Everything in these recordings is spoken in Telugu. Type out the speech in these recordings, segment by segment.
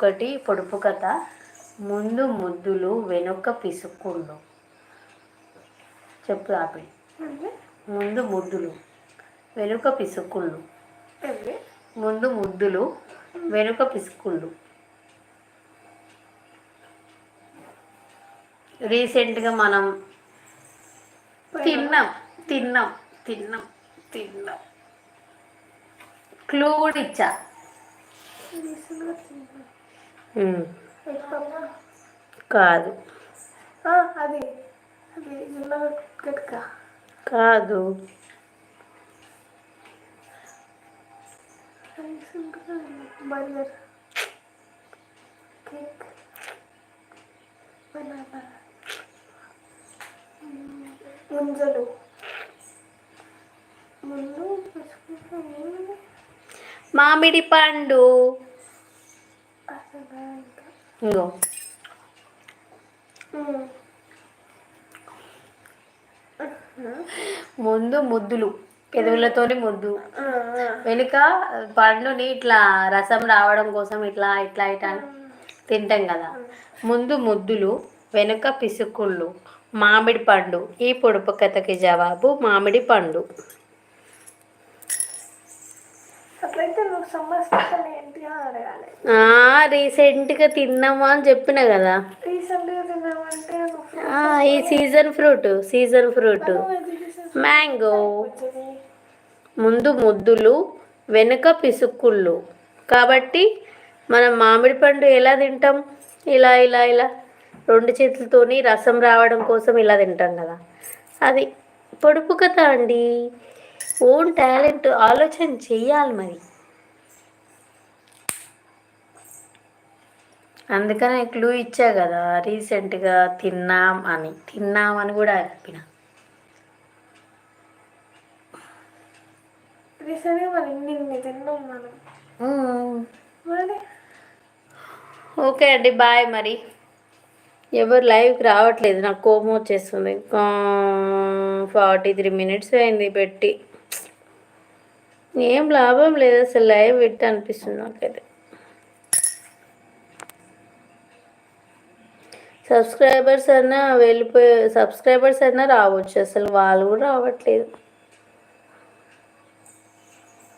ఒకటి పొడుపు కథ. ముందు ముద్దులు వెనుక పిసుక్కుళ్ళు. చెప్పు ఆపి. ముందు ముద్దులు వెనుక పిసుక్కుళ్ళు. ముందు ముద్దులు వెనుక పిసుక్కుళ్ళు. రీసెంట్గా మనం తిన్నాం తిన్నాం తిన్నాం తిన్నాం క్లూ కూడా ఇచ్చా. కాదు అది కాదు బర్గర్ కేక్ బనానా ముంజలు ముందు మామిడి పండు. ఇంకో ముందు ముద్దులు పెదవులతోని ముద్దు, వెనుక పండుని ఇట్లా రసం రావడం కోసం ఇట్లా ఇట్లా ఇట్లా తింటాం కదా. ముందు ముద్దులు వెనుక పిసుకుళ్ళు మామిడి పండు. ఈ పొడుపు కథకి జవాబు మామిడి పండు. రీసెంట్గా తిన్నామా అని చెప్పిన కదా. ఈ సీజన్ ఫ్రూట్ మ్యాంగో. ముందు ముద్దులు వెనుక పిసుక్కుళ్ళు కాబట్టి మనం మామిడి పండు ఎలా తింటాం? ఇలా ఇలా ఇలా రెండు చేతులతోని రసం రావడం కోసం ఇలా తింటాం కదా. అది పొడుపు కథ అండి. ఓన్ టాలెంట్, ఆలోచన చెయ్యాలి మరి. అందుకనే క్లూ ఇచ్చా కదా, రీసెంట్గా తిన్నామని కూడా చెప్పిన. ఓకే అండి, బాయ్. మరి ఎవరు లైవ్కి రావట్లేదు, నాకు కోపం వచ్చేస్తుంది. 43 minutes అయింది పెట్టి. ఏం లాభం లేదు అసలు లైవ్ పెట్టి అనిపిస్తుంది నాకైతే. సబ్స్క్రైబర్స్ అయినా రావచ్చు, అసలు వాళ్ళు కూడా రావట్లేదు.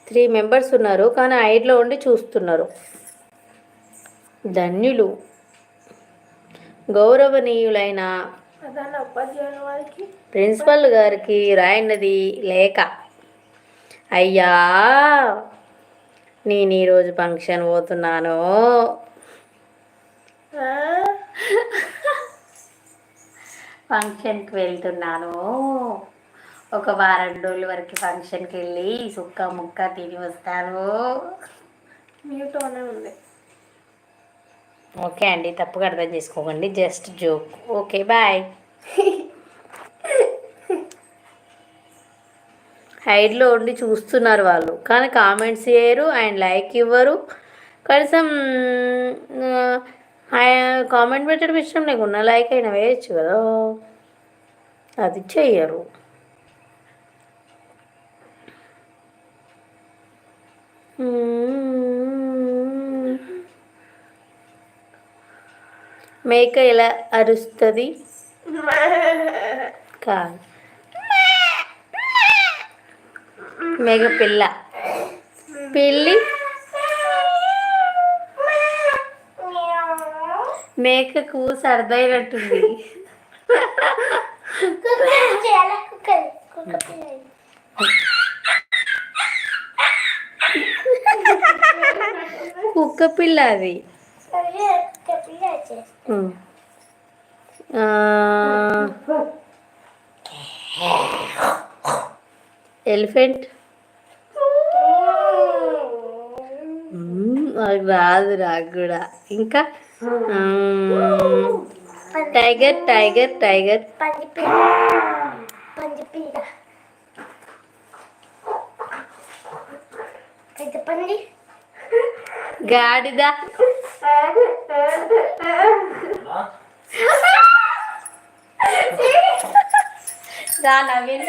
3 members ఉన్నారు కానీ ఐడ్లో ఉండి చూస్తున్నారు. ధన్యులు. గౌరవనీయులైన ప్రిన్సిపల్ గారికి రాయినది లేఖ. అయ్యా, నేను ఈరోజు ఫంక్షన్ పోతున్నాను. ఫంక్షన్కి వెళ్తున్నాను. ఒక వారం రోజుల వరకు ఫంక్షన్కి వెళ్ళి సుక్క ముక్క తిని వస్తాను. మ్యూట్లోనే ఉంది. ఓకే అండి, తప్పుగా అర్థం చేసుకోకండి, జస్ట్ జోక్. Okay, bye. హైడ్లో ఉండి చూస్తున్నారు వాళ్ళు కానీ కామెంట్స్ చేయరు అండ్ లైక్ ఇవ్వరు. కనీసం కామెంట్ పెట్టడం ఇష్టం లేకున్నా లైక్ అయినా వేయచ్చు కదా, అది చెయ్యరు. మేక ఎలా అరుస్తుంది? కాదు, మేక పిల్ల. పిల్లి మేకకు సరదైనట్టుంది. కుక్క పిల్ల అది. ఎలిఫెంట్. రాదు, నాకు కూడా. ఇంకా టైగర్. గాడిద. రా నవీన్.